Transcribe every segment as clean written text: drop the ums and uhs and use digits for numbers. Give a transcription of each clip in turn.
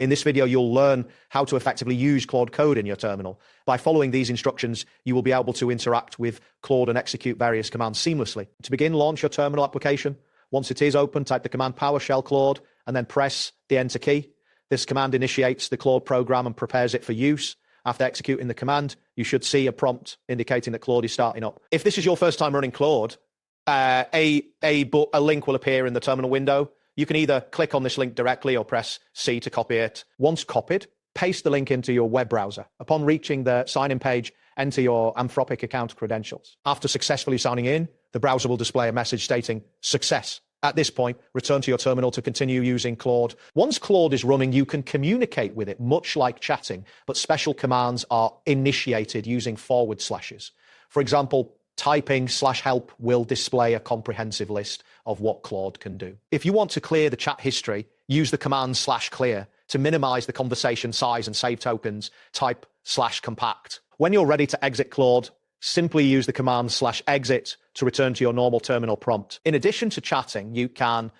In this video, you'll learn how to effectively use Claude Code in your terminal. By following these instructions, you will be able to interact with Claude and execute various commands seamlessly. To begin, launch your terminal application. Once it is open, type the command PowerShell Claude and then press the Enter key. This command initiates the Claude program and prepares it for use. After executing the command, you should see a prompt indicating that Claude is starting up. If this is your first time running Claude, a link will appear in the terminal window. You can either click on this link directly or press C to copy it. Once copied, paste the link into your web browser. Upon reaching the sign-in page, enter your Anthropic account credentials. After successfully signing in, the browser will display a message stating success. At this point, return to your terminal to continue using Claude. Once Claude is running, you can communicate with it much like chatting, but special commands are initiated using forward slashes. For example, typing /help will display a comprehensive list of what Claude can do. If you want to clear the chat history, use the command /clear. To minimize the conversation size and save tokens, type /compact. When you're ready to exit Claude, simply use the command /exit to return to your normal terminal prompt. In addition to chatting, you can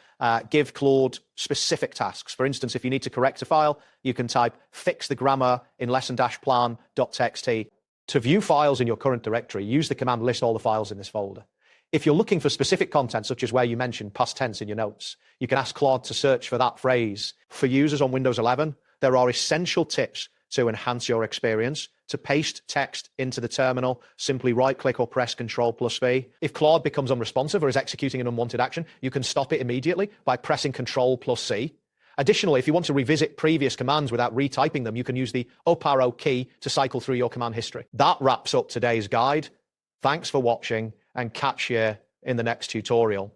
give Claude specific tasks. For instance, if you need to correct a file, you can type fix the grammar in lesson-plan.txt. To view files in your current directory, use the command list all the files in this folder. If you're looking for specific content, such as where you mentioned past tense in your notes, you can ask Claude to search for that phrase. For users on Windows 11, there are essential tips to enhance your experience. To paste text into the terminal, simply right-click or press Ctrl+V. If Claude becomes unresponsive or is executing an unwanted action, you can stop it immediately by pressing Ctrl+C. Additionally, if you want to revisit previous commands without retyping them, you can use the up arrow key to cycle through your command history. That wraps up today's guide. Thanks for watching and catch you in the next tutorial.